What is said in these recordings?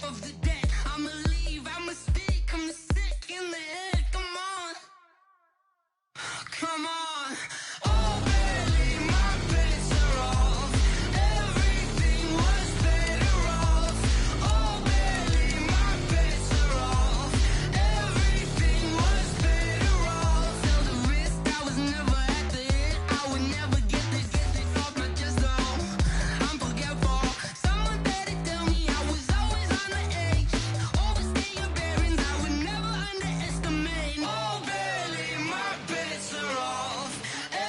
of the dead. I'ma leave, I'ma stick, I'm sick in the head. Come on, come on. Oh, barely, my bets are off. Everything was better off. Oh, barely, my bets are off. Everything was better off. Felt the risk, I was never at the hit. I would never get this off my chest, though. I'm forgetful. Someone better tell me I was always on the edge. Overstay your bearings, I would never underestimate. Oh, barely, my bets are off.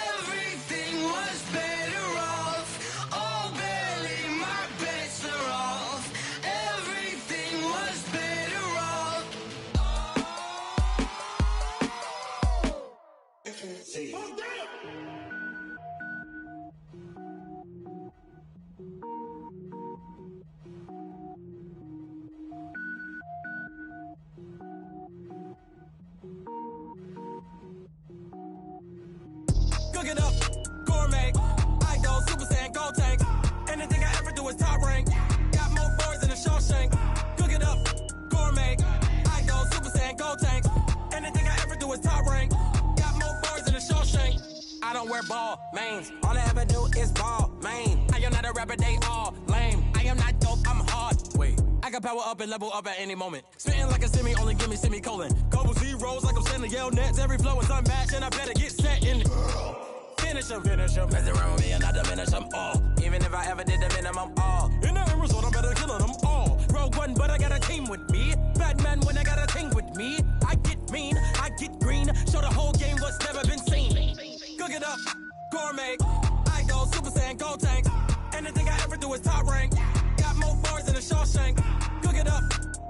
Everything was better off. Oh, barely, my bets are off. Everything was better off. See. Cook it up, gourmet. I go Super Saiyan, gold tank. Anything I ever do is top rank. Got more boys than a Shawshank. Cook it up, gourmet. I go Super Saiyan, gold tank. Anything I ever do is top rank. Got more boys than a Shawshank. I don't wear ball mains. All I ever do is ball main. I am not a rapper, they all lame. I am not dope, I'm hard. Wait, I can power up and level up at any moment. Spitting like a semi, only give me semicolon. Couple zeros like I'm sending yell nets. Every flow is unmatched and I better get set in. Finish 'em, mess around with me and I diminish them all. Even if I ever did the minimum, all. In the end result, I'm better killing them all. Rogue One, but I got a team with me. Batman when I got a team with me. I get mean, I get green. Show the whole game what's never been seen. Cook it up, gourmet. I go Super Saiyan, gold tank. Anything I ever do is top rank. Got more bars than a Shawshank. Cook it up,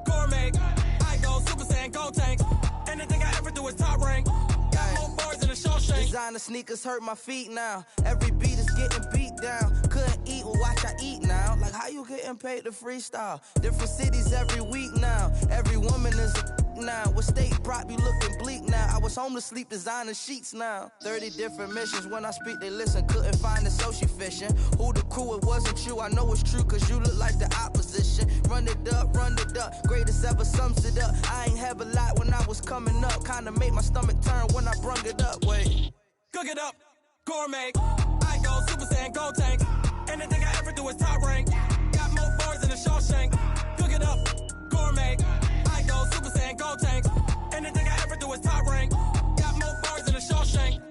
gourmet. I go Super Saiyan, gold tank. Anything I ever do is top rank. Got more bars than a Shawshank. Designer sneakers hurt my feet now. Every beat is getting beat down. Couldn't eat, well watch I eat now. Like how you getting paid to freestyle? Different cities every week now. Every woman is a now. With state prop, you looking bleak now. I was home to sleep, designing sheets now. 30 different missions. When I speak, they listen. Couldn't find it, so she fishing. Who the crew, it wasn't you. I know it's true, cause you look like the opposition. Run it up, greatest ever sums it up. I ain't have a lot when I was coming up. Kinda made my stomach turn when I brung it up. Wait. Cook it up, gourmet. I go Super Saiyan, gold tank. Anything I ever do is top rank. Got more bars than a Shawshank. Cook it up, gourmet. I go Super Saiyan, gold tank. Anything I ever do is top rank. Got more bars than a Shawshank.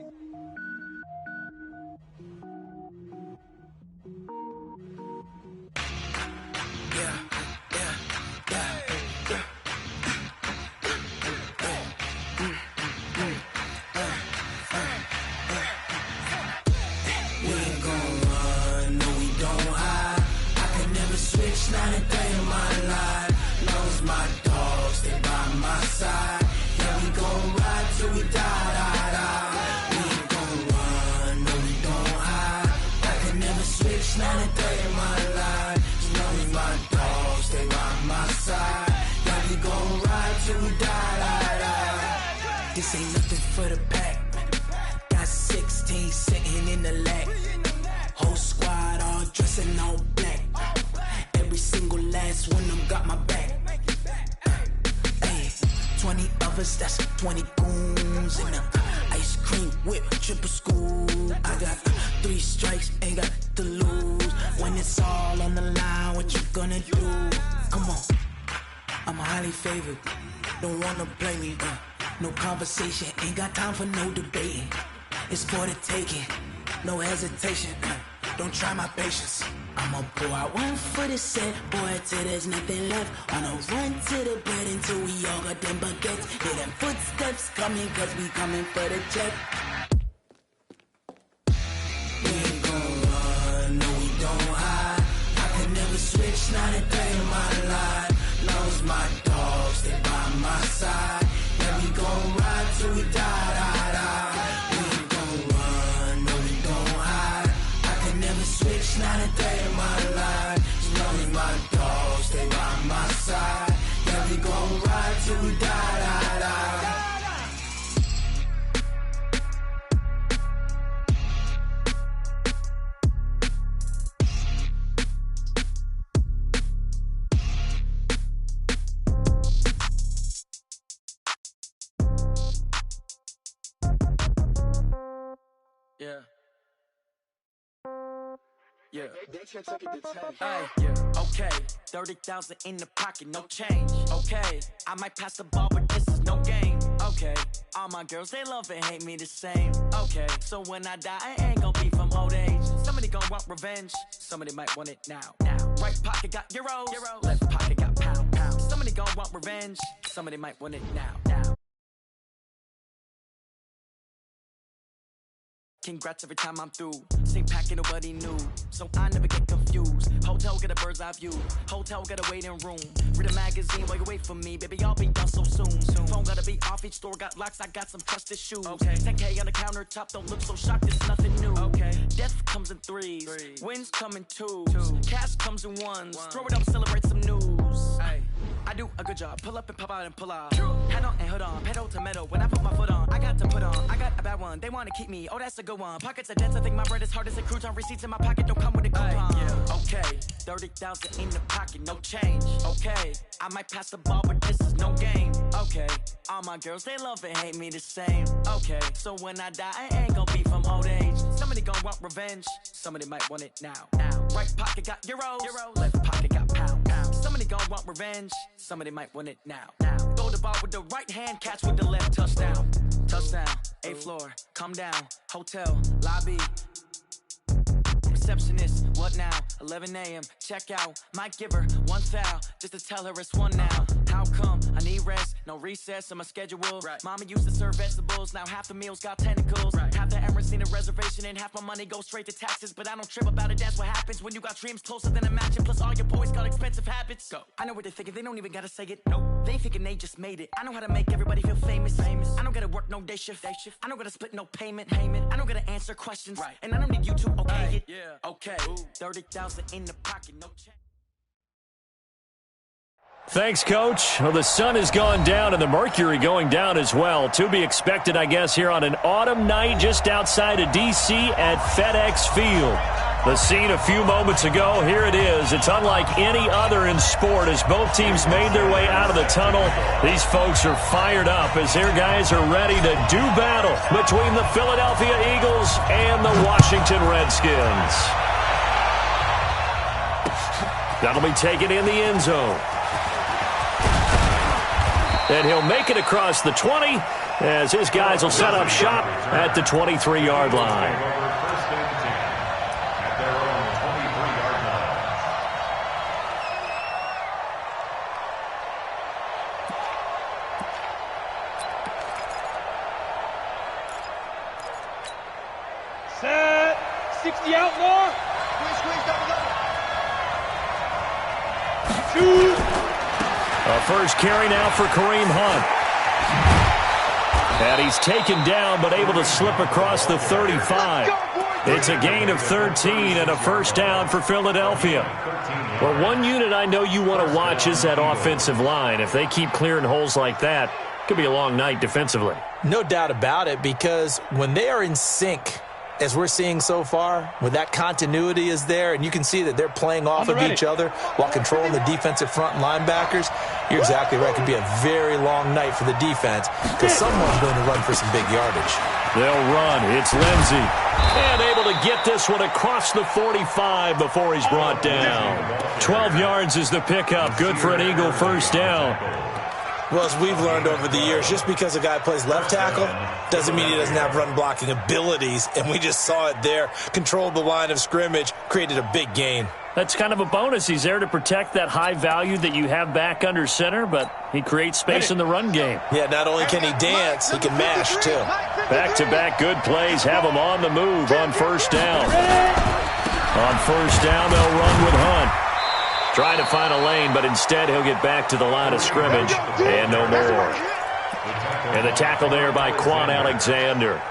Not a day in my life. Knows my dogs, they by my side. Yeah, we gon' ride till we die, die, die. We ain't gon' run, no, we don't hide. I can never switch, not a day in my life. Knows my dogs, they by my side. Yeah, we gon' ride till we die, die, die. This ain't nothing for the pack. Got 16 sitting in the lap. Whole squad all dressing all black. Every single last one of them got my back. Hey, 20 of us, that's 20 goons. And ice cream whip, triple scoop. I got 3 strikes, ain't got to lose. When it's all on the line, what you gonna do? Come on, I'm highly favored. Don't wanna play me, no conversation. Ain't got time for no debating. It's for the taking, no hesitation. Don't try my patience. I'ma pour out one for the set, boy, till there's nothing left. On a run to the bed until we all got them baguettes. Hear them footsteps coming, cause we coming for the check. We ain't gon' run, no, we don't hide. I can never switch, not a day in my life. Knows my dogs, they by my side. Yeah, we gon' ride till we die, die, die. We ain't gon' run, no, we don't hide. I can never switch, not a day in my life. Knows my dogs, they by my side. Yeah, we gon' ride till we die, die, die. Okay, 30,000 in the pocket, no change. Okay, I might pass the ball, but this is no game. Okay, all my girls, they love and hate me the same. Okay, so when I die, I ain't gon' be from old age. Somebody gon' want revenge, somebody might want it now. Right pocket got euros, left pocket got pound. Somebody gon' want revenge, somebody might want it now. Congrats every time I'm through. Same packet, nobody knew, so I never get confused. Hotel get a bird's eye view. Hotel got a waiting room. Read a magazine while you wait for me, baby. I'll be done so soon. Phone gotta be off. Each store got locks. I got some trusted shoes. Okay. 10K on the countertop. Don't look so shocked. It's nothing new. Okay. Death comes in threes. Wins come in twos. Cash comes in ones. Throw it up, celebrate some news. Ay. I do a good job. Pull up and pop out and pull off. Head on and hood on. Pedal to metal. When I put my foot on, I got to put on. I got a bad one. They wanna keep me. Oh, that's a good one. Pockets are dense. I think my bread is hard as a crouton. Receipts in my pocket don't come with a coupon. Okay, 30,000 in the pocket, no change. Okay, I might pass the ball, but this is no game. Okay, all my girls, they love and hate me the same. Okay, so when I die, I ain't gon' be from old age. Somebody gon' want revenge. Somebody might want it now. Right pocket got euros. Left pocket got pound. Somebody gon' want revenge. Somebody might want it now. Throw the ball with the right hand, catch with the left. Touchdown. Touchdown. 8th floor. Come down. Hotel. Lobby. Receptionist, what now? 11 a.m. Check out. Might give her one foul just to tell her it's one now. How come? I need rest, no recess on my schedule. Right. Mama used to serve vegetables, now half the meals got tentacles. Right. Half the Emirates need a reservation and half my money goes straight to taxes. But I don't trip about it, that's what happens when you got dreams closer than imagine. Plus all your boys got expensive habits. Go. I know what they're thinking, they don't even gotta say it. Nope. They thinking they just made it. I know how to make everybody feel famous. I don't gotta work no day shift. I don't gotta split no payment. I don't gotta answer questions. Right. And I don't need you to okay it. Yeah. Okay, 30,000 in the pocket, no check. Thanks, Coach. Well, the sun has gone down and the mercury going down as well. To be expected, I guess, here on an autumn night just outside of D.C. at FedEx Field. The scene a few moments ago, here it is. It's unlike any other in sport as both teams made their way out of the tunnel. These folks are fired up as their guys are ready to do battle between the Philadelphia Eagles and the Washington Redskins. That'll be taken in the end zone. And he'll make it across the 20 as his guys will set up shop at the 23-yard line. Set. 60 out more. Shoot. A first carry now for Kareem Hunt. And he's taken down but able to slip across the 35. It's a gain of 13 and a first down for Philadelphia. Well, one unit I know you want to watch is that offensive line. If they keep clearing holes like that, it could be a long night defensively. No doubt about it, because when they are in sync, as we're seeing so far, when that continuity is there and you can see that they're playing off of each other while controlling the defensive front linebackers, you're exactly right. It could be a very long night for the defense because someone's going to run for some big yardage. They'll run. It's Lindsey. And able to get this one across the 45 before he's brought down. 12 yards is the pickup. Good for an Eagle first down. Well, as we've learned over the years, just because a guy plays left tackle doesn't mean he doesn't have run-blocking abilities, and we just saw it there. Controlled the line of scrimmage, created a big gain. That's kind of a bonus. He's there to protect that high value that you have back under center, but he creates space in the run game. Yeah, not only can he dance, he can mash, too. Back-to-back good plays have him on the move on first down. On first down, they'll run with Hunt. Trying to find a lane, but instead he'll get back to the line of scrimmage and no more. And the tackle there by Quan Alexander.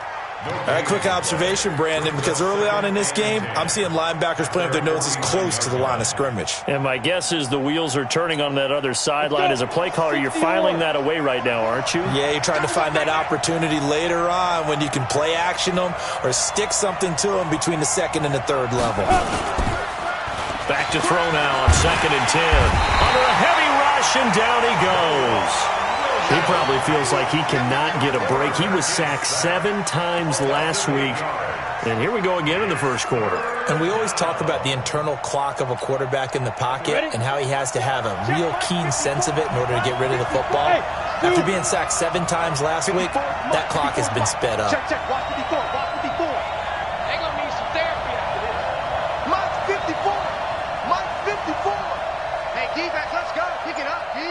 All right, quick observation, Brandon, because early on in this game, I'm seeing linebackers playing with their noses close to the line of scrimmage. And my guess is the wheels are turning on that other sideline. As a play caller, you're filing that away right now, aren't you? Yeah, you're trying to find that opportunity later on when you can play action them or stick something to them between the second and the third level. Back to throw now on 2nd and 10. Under a heavy rush, and down he goes. He probably feels like he cannot get a break. He was sacked 7 times last week. And here we go again in the first quarter. And we always talk about the internal clock of a quarterback in the pocket and how he has to have a real keen sense of it in order to get rid of the football. After being sacked 7 times last week, that clock has been sped up. Check. Watch 54. Watch 54. They're going to need some therapy after this. Mike's 54. Mike's 54. Hey, defense, let's go. Pick it up, D.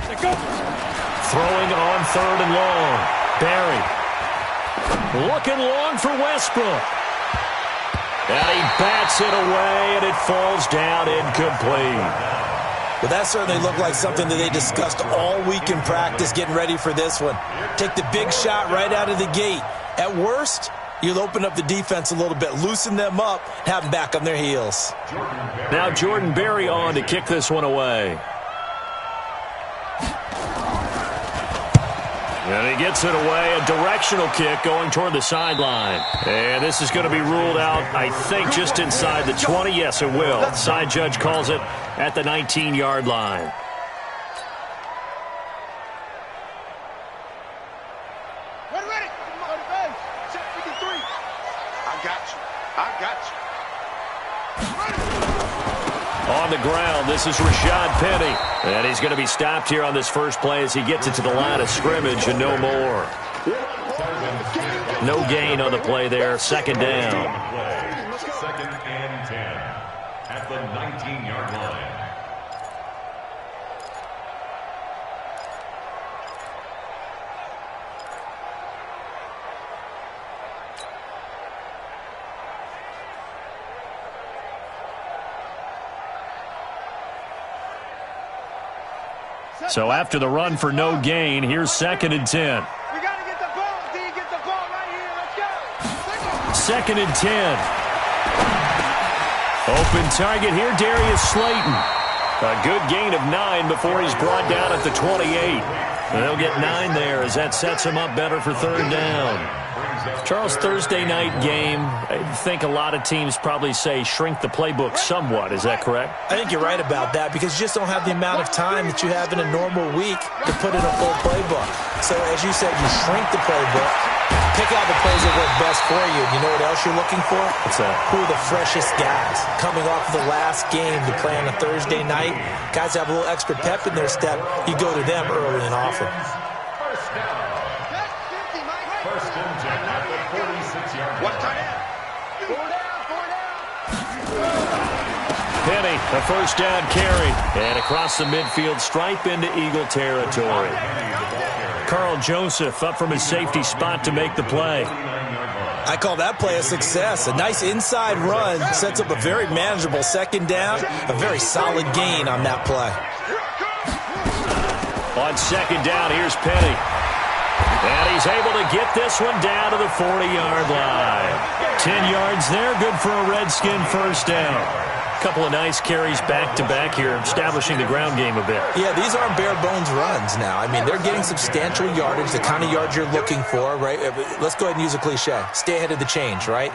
Let's go. Throwing on 3rd and long. Barry. Looking long for Westbrook. And he bats it away, and it falls down incomplete. Well, that certainly looked like something that they discussed all week in practice getting ready for this one. Take the big shot right out of the gate. At worst, you'll open up the defense a little bit, loosen them up, have them back on their heels. Now Jordan Berry on to kick this one away. And he gets it away, a directional kick going toward the sideline. And this is going to be ruled out, I think, just inside the 20. Yes, it will. The side judge calls it at the 19-yard line. Ready. Check 53. I got you. On the ground, this is Rashad Penny. And he's going to be stopped here on this first play as he gets it to the line of scrimmage and no more. No gain on the play there. Second down. 2nd and 10 at the 19-yard line. So after the run for no gain, here's 2nd and 10. We got to get the ball, D. Get the ball right here. Let's go. 2nd and 10. Open target here, Darius Slayton. A good gain of 9 before he's brought down at the 28. And they'll get 9 there as that sets him up better for 3rd down. Charles, Thursday night game, I think a lot of teams probably say shrink the playbook somewhat. Is that correct? I think you're right about that because you just don't have the amount of time that you have in a normal week to put in a full playbook. So as you said, you shrink the playbook, pick out the plays that work best for you. You know what else you're looking for? What's that? Who are the freshest guys coming off of the last game to play on a Thursday night? Guys have a little extra pep in their step. You go to them early and often. First and 10 at the 46-yard line. Penny, a first down carry. And across the midfield stripe into Eagle territory. Carl Joseph up from his safety spot to make the play. I call that play a success. A nice inside run sets up a very manageable 2nd down. A very solid gain on that play. On 2nd down, here's Penny. And he's able to get this one down to the 40-yard line. 10 yards there, good for a Redskin first down. A couple of nice carries back-to-back here, establishing the ground game a bit. Yeah, these aren't bare-bones runs now. I mean, they're getting substantial yardage, the kind of yards you're looking for, right? Let's go ahead and use a cliche. Stay ahead of the change, right?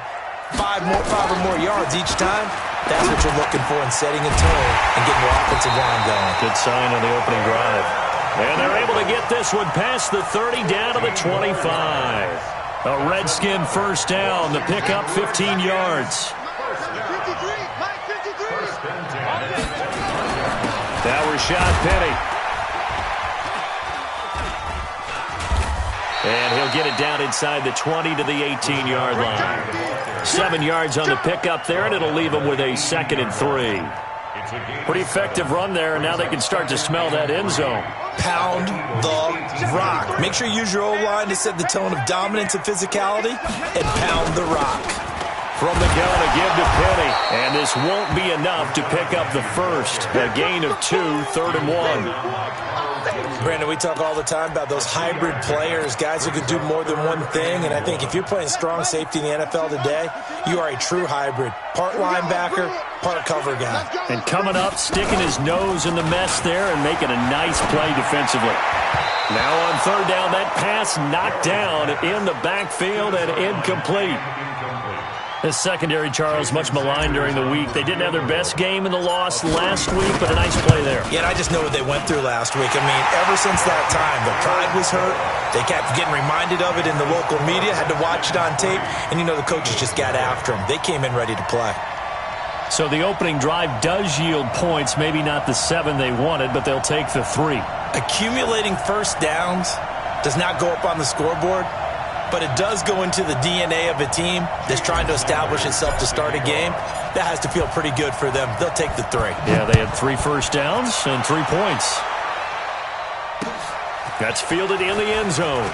5 or more yards each time, that's what you're looking for in setting a tone and getting your offensive line going. Good sign on the opening drive. And they're able to get this one past the 30 down to the 25. A Redskin first down. The pickup 15 yards. Now Rashad Penny. And he'll get it down inside the 20 to the 18-yard line. 7 yards on the pickup there, and it'll leave him with a 2nd and 3. Pretty effective run there, and now they can start to smell that end zone. Pound the rock. Make sure you use your O-line to set the tone of dominance and physicality, and pound the rock. From the gun, a give to Penny, and this won't be enough to pick up the first. A gain of 2, 3rd and 1. Brandon, we talk all the time about those hybrid players, guys who can do more than one thing, and I think if you're playing strong safety in the NFL today, you are a true hybrid. Part linebacker, part cover guy. And coming up, sticking his nose in the mess there and making a nice play defensively. Now on 3rd down, that pass knocked down in the backfield and incomplete. This secondary, Charles, much maligned during the week. They didn't have their best game in the loss last week, but a nice play there. Yeah, and I just know what they went through last week. I mean, ever since that time, the pride was hurt. They kept getting reminded of it in the local media, had to watch it on tape, and, you know, the coaches just got after them. They came in ready to play. So the opening drive does yield points, maybe not the 7 they wanted, but they'll take the 3. Accumulating first downs does not go up on the scoreboard, but it does go into the DNA of a team that's trying to establish itself to start a game. That has to feel pretty good for them. They'll take the 3. Yeah, they had 3 first downs and 3 points. That's fielded in the end zone.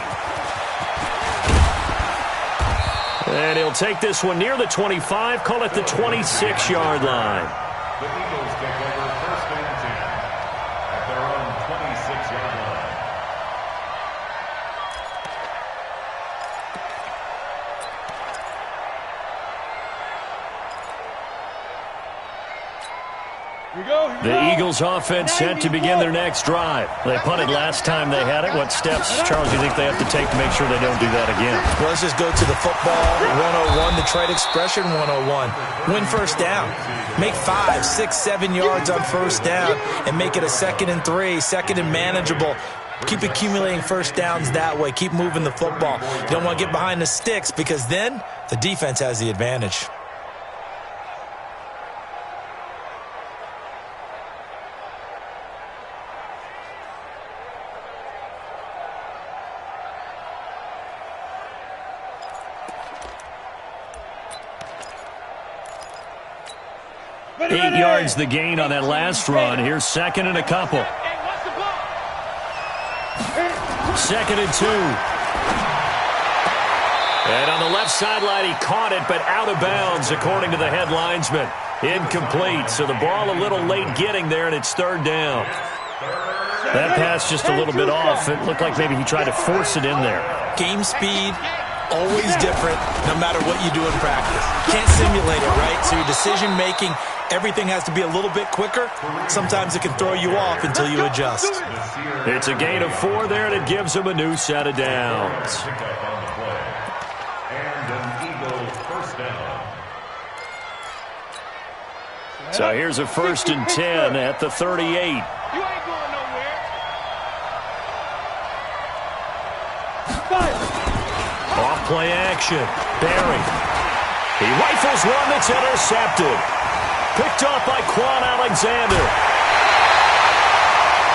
And he'll take this one near the 25, call it the 26-yard line. The Eagles take over first and 10 at their own 26-yard line. The Eagles offense set to begin their next drive. They punted last time they had it. What steps, Charles, do you think they have to take to make sure they don't do that again? Well, let's just go to the football 101, Detroit expression 101. Win first down. Make 5, 6, 7 yards on first down and make it a 2nd and 3, 2nd and manageable. Keep accumulating first downs that way. Keep moving the football. You don't want to get behind the sticks because then the defense has the advantage. Eight yards the gain on that last run. Here's 2nd and a couple. 2nd and 2. And on the left sideline, he caught it, but out of bounds, according to the head linesman. Incomplete, so the ball a little late getting there, and it's 3rd down. That pass just a little bit off. It looked like maybe he tried to force it in there. Game speed, always different, no matter what you do in practice. Can't simulate it, right? So your decision-making, everything has to be a little bit quicker. Sometimes it can throw you off until you adjust. It's a gain of 4 there, and it gives him a new set of downs. So here's a 1st and 10 at the 38. You ain't going nowhere. Off play action. Barry. He rifles one that's intercepted. Picked off by Quan Alexander.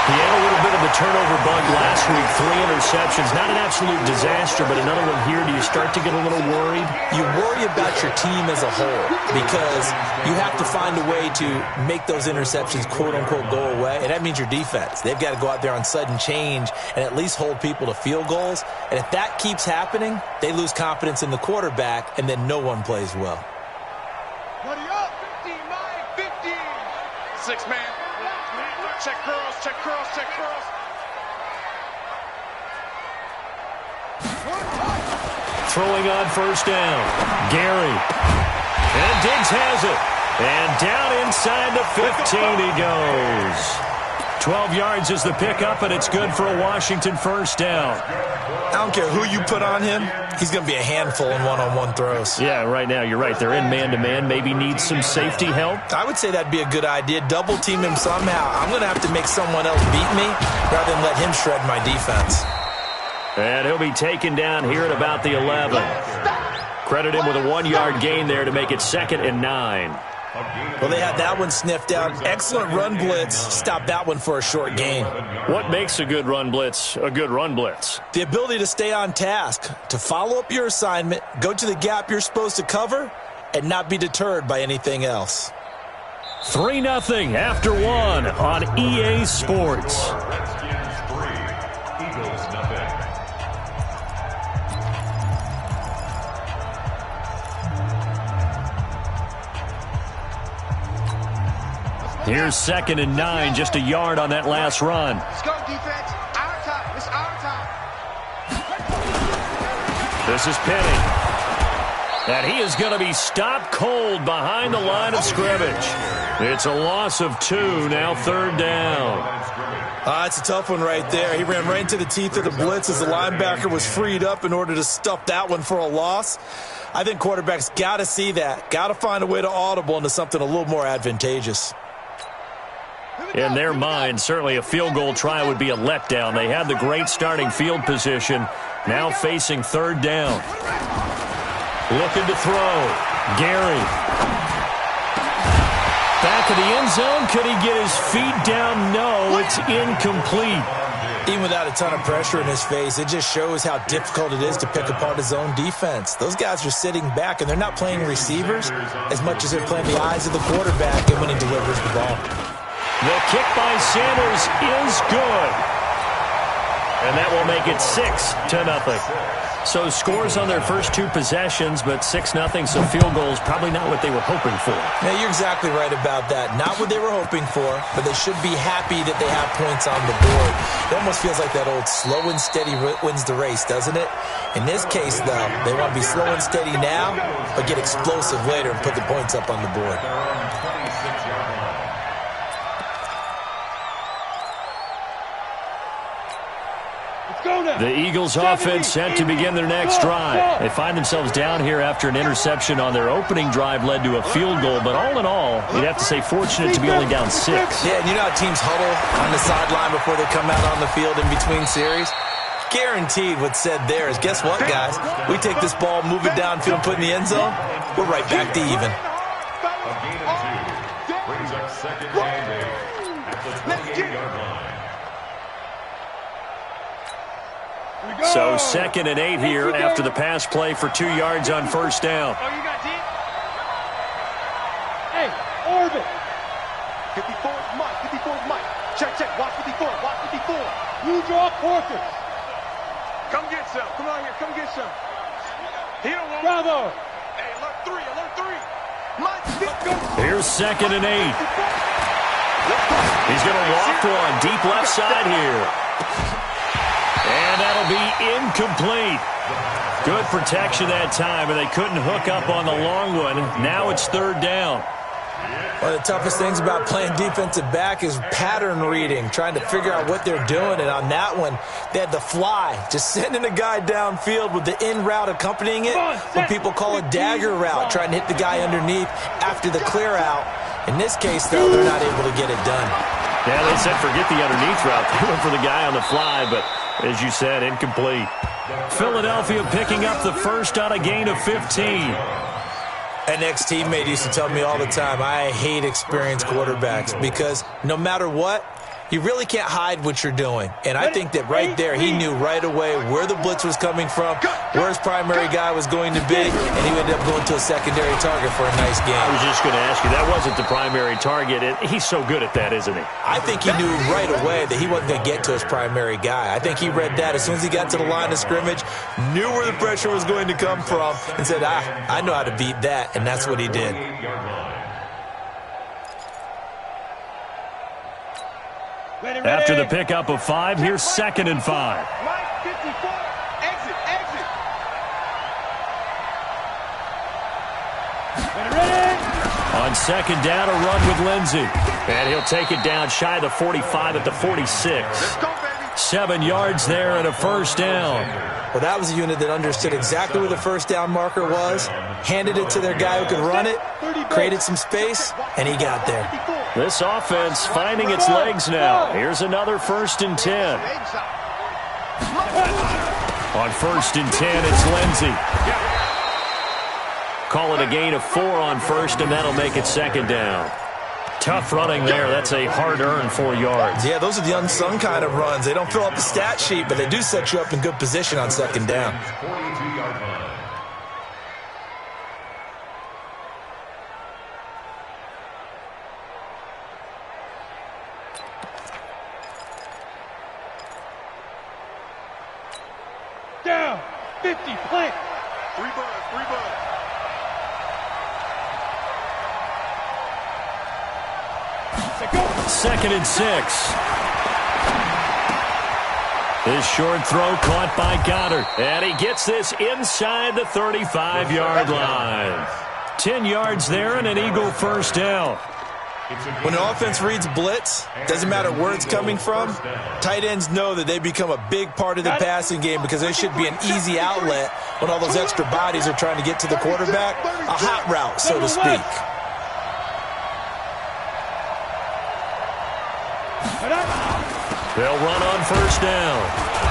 He had a little bit of a turnover bug last week. 3 interceptions. Not an absolute disaster, but another one here. Do you start to get a little worried? You worry about your team as a whole because you have to find a way to make those interceptions, quote-unquote, go away. And that means your defense. They've got to go out there on sudden change and at least hold people to field goals. And if that keeps happening, they lose confidence in the quarterback, and then no one plays well. Buddy up. 15, 9, 15. 6-man. Check curls, check curls, check curls. Throwing on first down. Gary. And Diggs has it. And down inside the 15 he goes. 12 yards is the pickup, and it's good for a Washington first down. I don't care who you put on him. He's going to be a handful in one-on-one throws. Yeah, right now, you're right. They're in man-to-man. Maybe need some safety help. I would say that'd be a good idea. Double team him somehow. I'm going to have to make someone else beat me rather than let him shred my defense. And he'll be taken down here at about the 11. Credit him with a 1-yard gain there to make it 2nd and 9. Well, they had that one sniffed out. Excellent run blitz. Stop that one for a short gain. What makes a good run blitz a good run blitz? The ability to stay on task, to follow up your assignment, go to the gap you're supposed to cover, and not be deterred by anything else. 3-0 after 1 on EA Sports. Here's 2nd and 9, just a yard on that last run. Let's go, defense. Our time. It's our time. This is Penny. And he is going to be stopped cold behind the line of scrimmage. It's a loss of 2, now 3rd down. It's a tough one right there. He ran right into the teeth of the blitz as the linebacker was freed up in order to stuff that one for a loss. I think quarterbacks got to see that, got to find a way to audible into something a little more advantageous. In their mind, certainly a field goal try would be a letdown. They had the great starting field position, now facing 3rd down. Looking to throw. Gary. Back of the end zone. Could he get his feet down? No, it's incomplete. Even without a ton of pressure in his face, it just shows how difficult it is to pick apart his own defense. Those guys are sitting back, and they're not playing receivers as much as they're playing the eyes of the quarterback and when he delivers the ball. The kick by Sanders is good. And that will make it 6-0. So scores on their first 2 possessions, but 6-0, so field goals probably not what they were hoping for. Yeah, you're exactly right about that. Not what they were hoping for, but they should be happy that they have points on the board. It almost feels like that old slow and steady wins the race, doesn't it? In this case, though, they want to be slow and steady now, but get explosive later and put the points up on the board. The Eagles offense set to begin their next drive. They find themselves down here after an interception on their opening drive led to a field goal. But all in all, you'd have to say fortunate to be only down 6. Yeah, and you know how teams huddle on the sideline before they come out on the field in between series? Guaranteed what's said there is, guess what, guys? We take this ball, move it downfield, and put it in the end zone, we're right back to even. A gain of 2. Brings up 2nd and 8 at the 28-yard line. So 2nd and 8 here after the pass play for 2 yards on 1st down. Oh, you got D? Hey, orbit. 54 is Mike. 54 is Mike. Check, check. Watch 54. Watch 54. You draw quarters. Come get some. Come on here. Come get some. He don't want. Bravo. Hey, alert 3. Alert 3. Mike, go. Here's 2nd and 8. He's going to loft one deep left side here. And that'll be incomplete. Good protection that time, and they couldn't hook up on the long one. Now it's 3rd down. One of the toughest things about playing defensive back is pattern reading, trying to figure out what they're doing. And on that one, they had the fly, just sending a guy downfield with the in route accompanying it, what people call a dagger route, trying to hit the guy underneath after the clear out. In this case, though, they're not able to get it done. Yeah, they said forget the underneath route. They went for the guy on the fly, but as you said, incomplete. Philadelphia picking up the first on a gain of 15. An ex-teammate used to tell me all the time, I hate experienced quarterbacks because no matter what, you really can't hide what you're doing. And I think that right there, he knew right away where the blitz was coming from, where his primary guy was going to be, and he ended up going to a secondary target for a nice game. I was just going to ask you, that wasn't the primary target. And he's so good at that, isn't he? I think he knew right away that he wasn't going to get to his primary guy. I think he read that as soon as he got to the line of scrimmage, knew where the pressure was going to come from, and said, I know how to beat that, and that's what he did. After the pickup of 5, here's 2nd and 5. Mike, 54. Exit, exit. On 2nd down, a run with Lindsey. And he'll take it down shy of the 45 at the 46. 7 yards there and a 1st down. Well, that was a unit that understood exactly where the 1st down marker was, handed it to their guy who could run it, created some space, and he got there. This offense finding its legs now. Here's another 1st and 10. On 1st and 10, it's Lindsey. Call it a gain of 4 on 1st, and that'll make it 2nd down. Tough running there. That's a hard-earned 4 yards. Yeah, those are the unsung kind of runs. They don't fill up the stat sheet, but they do set you up in good position on 2nd down. 42-yard line. Down. 50. Plant. 3 buds. 3 buds. Go. 2nd and 6. This short throw caught by Goddard. And he gets this inside the 35-yard line. 10 yards there and an Eagle 1st down. When an offense reads blitz, doesn't matter where it's coming from, tight ends know that they become a big part of the passing game because they should be an easy outlet when all those extra bodies are trying to get to the quarterback. A hot route, so to speak. They'll run on first down.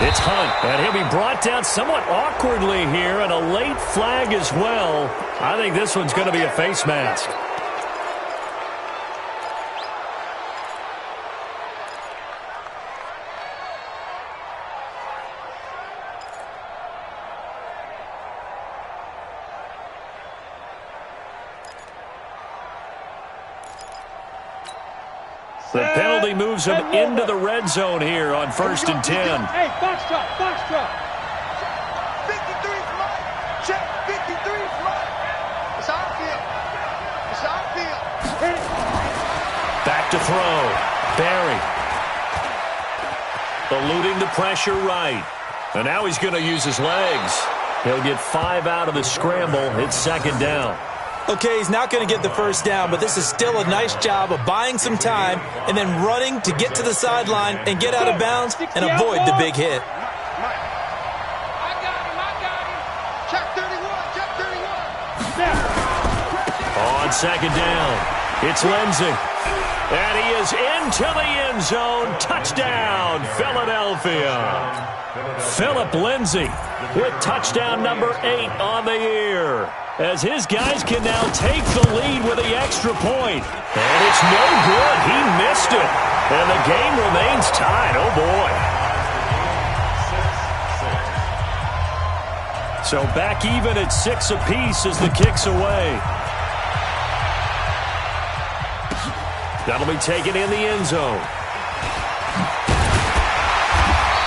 It's Hunt, and he'll be brought down somewhat awkwardly here, and a late flag as well. I think this one's going to be a face mask. The penalty moves him into the red zone here on 1st and 10. Hey, box drop, box drop. 53's mine. Check, 53's mine. It's our field. It's our field. Back to throw. Barry. Eluding the pressure right. And now he's going to use his legs. He'll get 5 out of the scramble. It's 2nd down. Okay, he's not going to get the first down, but this is still a nice job of buying some time and then running to get to the sideline and get out of bounds and avoid the big hit. I got him. Check 31, check 31. On 2nd down, it's Lindsey. And he is into the end zone. Touchdown, Philadelphia. Philip Lindsey with touchdown number 8 on the year, as his guys can now take the lead with the extra point. And it's no good. He missed it. And the game remains tied. Oh, boy. So back even at 6 apiece as the kick's away. That'll be taken in the end zone.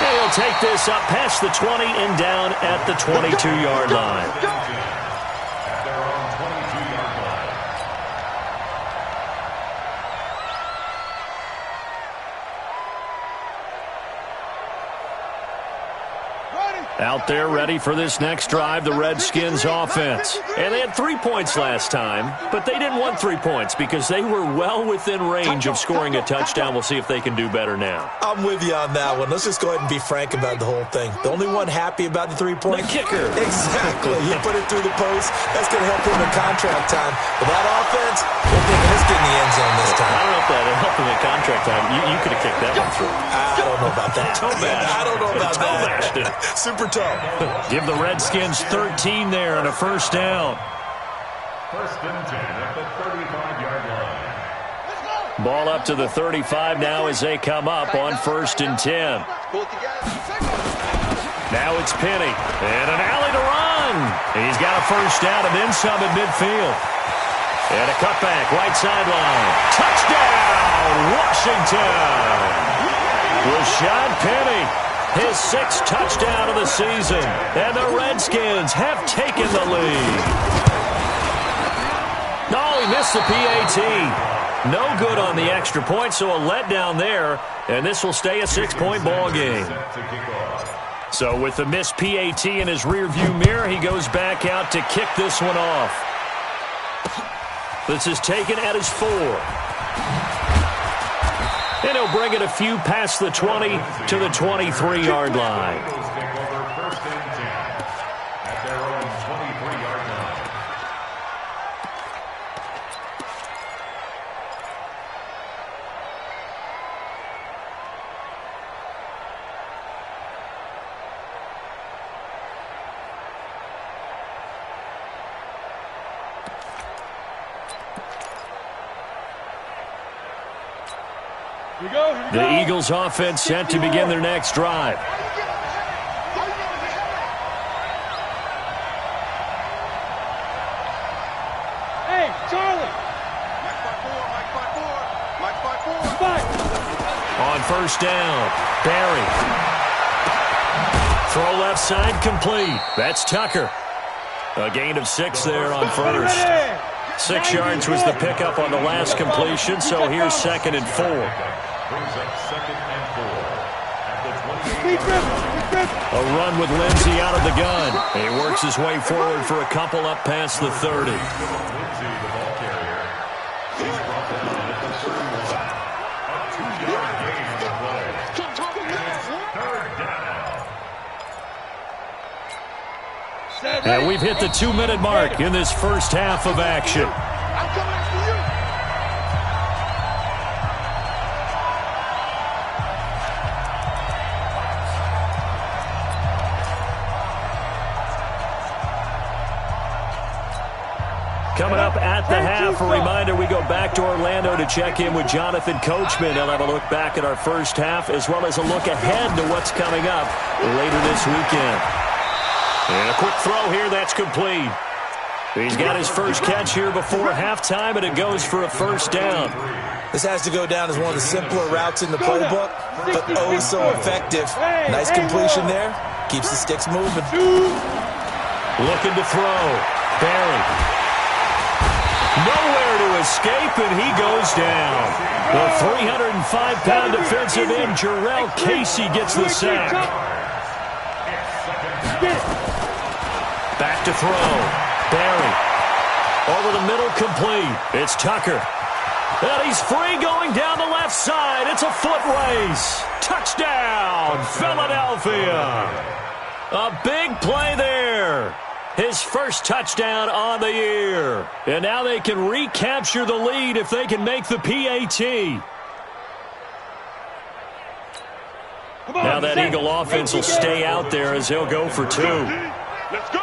He'll take this up past the 20 and down at the 22-yard line. At their own 22-yard line. Out there ready for this next drive, the Redskins offense. And they had 3 points last time, but they didn't want 3 points because they were well within range of scoring a touchdown. We'll see if they can do better now. I'm with you on that one. Let's just go ahead and be frank about the whole thing. The only one happy about the 3-point? The kicker. Exactly. He put it through the post. That's going to help him in contract time. But that offense, they're thinking, let's get in the end zone this time. I don't know if that helped him in contract time. You could have kicked that one through. I don't know about that. I don't know about that. Super tough. Give the Redskins 13 there and a first down. 1st and 10 at the 35-yard line. Ball up to the 35 now as they come up on 1st and 10. Now it's Penny. And an alley to run. He's got a first down and then some at midfield. And a cutback, right sideline. Touchdown, Washington. Rashad Penny, his 6th touchdown of the season. And the Redskins have taken the lead. No, he missed the PAT. No good on the extra point, so a letdown there. And this will stay a 6-point ball game. So with the missed PAT in his rearview mirror, he goes back out to kick this one off. This is taken at his 4. And he'll bring it a few past the 20 to the 23-yard line. The Eagles offense set to begin their next drive. Hey, Charlie. Mike. On first down, Barry. Throw left side complete. That's Tucker. A gain of 6 there on first. 6 yards was the pickup on the last completion, so here's 2nd and 4. Brings up 2nd and 4 at the 20. A run with Lindsey out of the gun. He works his way forward for a couple up past the 30. Lindsey, the ball carrier. He's brought down at the A 2-yard gain on the play. And it's third down. And we've hit the 2-minute mark in this first half of action. I'm coming after you. Coming up at the half, a reminder, we go back to Orlando to check in with Jonathan Coachman. He'll have a look back at our first half as well as a look ahead to what's coming up later this weekend. And a quick throw here, that's complete. He's got his first catch here before halftime, and it goes for a first down. This has to go down as one of the simpler routes in the playbook, but oh so effective. Nice completion there. Keeps the sticks moving. Looking to throw. Barry. Nowhere to escape, and he goes down. The 305-pound defensive end, Jarrell Casey, gets the sack. Back to throw. Barry. Over the middle, complete. It's Tucker. And he's free going down the left side. It's a foot race. Touchdown, Philadelphia. A big play there. His first touchdown on the year. And now they can recapture the lead if they can make the PAT. Now that Eagle offense will stay out there as he'll go for 2. Let's go.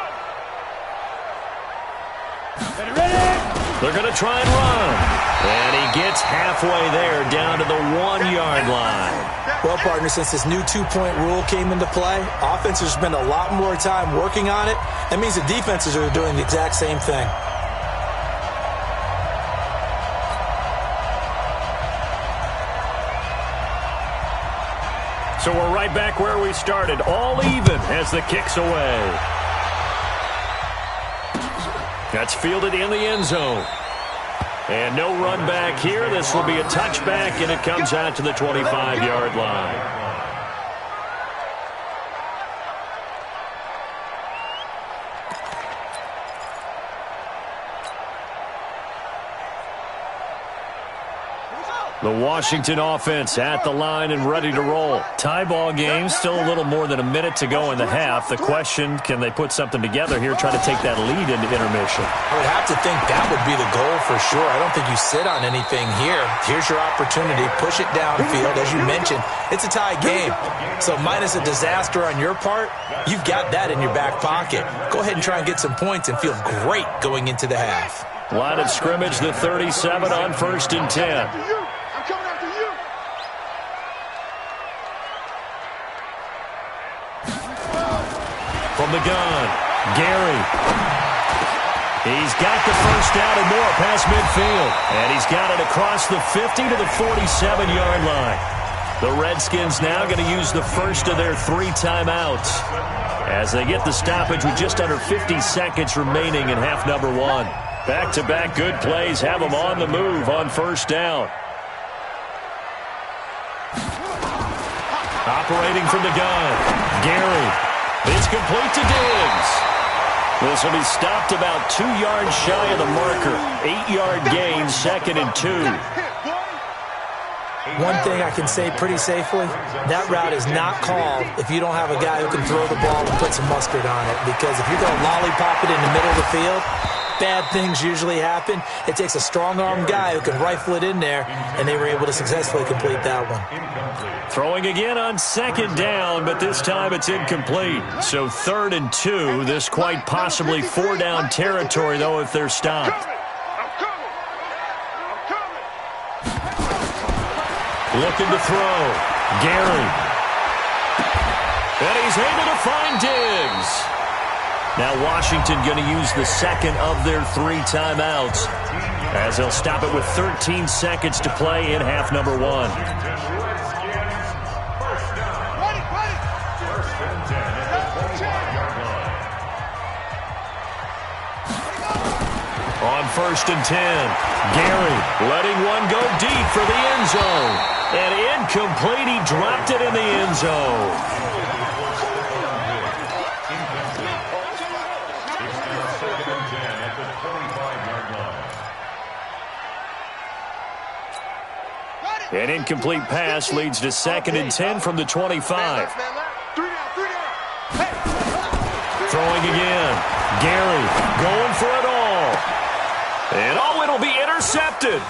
They're going to try and run. And he gets halfway there down to the 1-yard line. Well, partner, since this new 2-point rule came into play, offenses spend a lot more time working on it. That means the defenses are doing the exact same thing. So we're right back where we started, all even as the kick's away. That's fielded in the end zone. And no run back here. This will be a touchback, and it comes out to the 25-yard line. The Washington offense at the line and ready to roll. Tie ball game, still a little more than a minute to go in the half. The question, can they put something together here, try to take that lead into intermission? I would have to think that would be the goal for sure. I don't think you sit on anything here. Here's your opportunity. Push it downfield. As you mentioned, it's a tie game. So minus a disaster on your part, you've got that in your back pocket. Go ahead and try and get some points and feel great going into the half. Line of scrimmage, the 37 on 1st and 10. From the gun, Gary. He's got the first down and more past midfield. And he's got it across the 50 to the 47-yard line. The Redskins now going to use the first of their 3 timeouts as they get the stoppage with just under 50 seconds remaining in half number 1. Back-to-back good plays have them on the move on first down. Operating from the gun, Gary. It's complete to Diggs. This will be stopped about 2 yards shy of the marker. 8-yard gain, 2nd and 2. One thing I can say pretty safely, that route is not called if you don't have a guy who can throw the ball and put some mustard on it. Because if you're going to lollipop it in the middle of the field, bad things usually happen. It takes a strong-armed guy who can rifle it in there, and they were able to successfully complete that one. Throwing again on 2nd down, but this time it's incomplete. So 3rd and 2, this quite possibly 4-down territory, though, if they're stopped. Looking to throw. Gary. And he's able to find Diggs. Now Washington going to use the second of their 3 timeouts as they'll stop it with 13 seconds to play in half number 1. On 1st and 10, Gary letting one go deep for the end zone. And incomplete, he dropped it in the end zone. An incomplete pass leads to 2nd and 10 from the 25. Throwing again. Gary going for it all. And it'll be intercepted.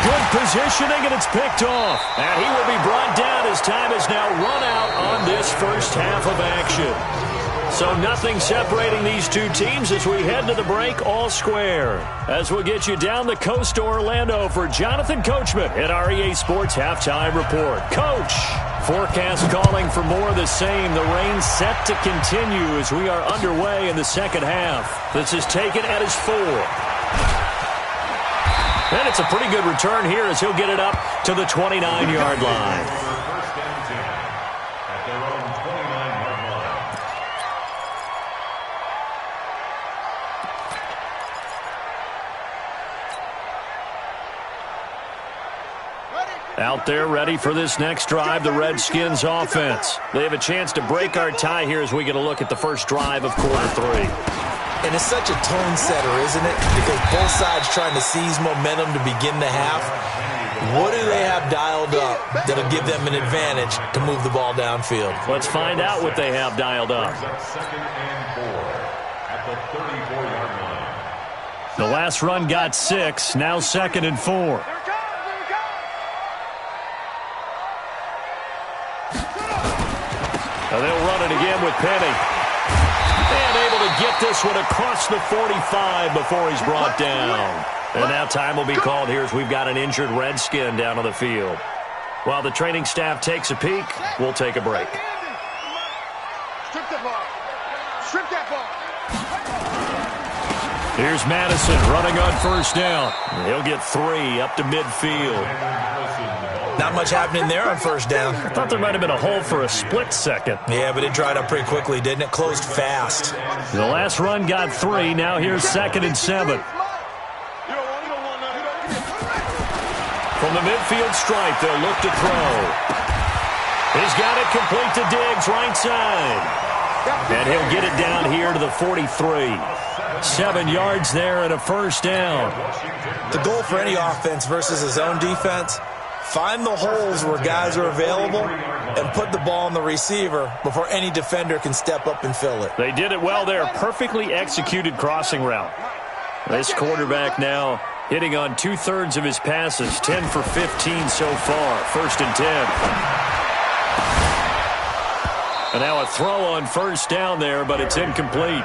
Good positioning, and it's picked off. And he will be brought down as time is now run out on this first half of action. So nothing separating these two teams as we head to the break all square. As we'll get you down the coast to Orlando for Jonathan Coachman at our EA Sports Halftime Report. Coach, forecast calling for more of the same. The rain set to continue as we are underway in the second half. This is taken at his 4. And it's a pretty good return here as he'll get it up to the 29-yard line. First and 10 at their own 29-yard line. Out there ready for this next drive, the Redskins offense. They have a chance to break our tie here as we get a look at the first drive of quarter 3. And it's such a tone setter, isn't it? Because both sides trying to seize momentum to begin the half. What do they have dialed up that'll give them an advantage to move the ball downfield? Let's find out what they have dialed up. 2nd and 4 at the 34-yard line. The last run got 6, now 2nd and 4. And they'll run it again with Penny. And able to get this one across the 45 before he's brought down. And now time will be called here as we've got an injured Redskin down on the field. While the training staff takes a peek, we'll take a break. Strip that ball. Strip that ball. Here's Madison running on first down. He'll get 3 up to midfield. Not much happening there on first down. I thought there might have been a hole for a split second. Yeah, but it dried up pretty quickly, didn't it? Closed fast. The last run got 3. Now here's 2nd and 7. From the midfield stripe, they'll look to throw. He's got it complete to Diggs, right side. And he'll get it down here to the 43. 7 yards there and a first down. The goal for any offense versus his own defense, find the holes where guys are available and put the ball on the receiver before any defender can step up and fill it. They did it well there. Perfectly executed crossing route. This quarterback now hitting on 2/3 of his passes, 10 for 15 so far. 1st and 10. And now a throw on first down there, but it's incomplete.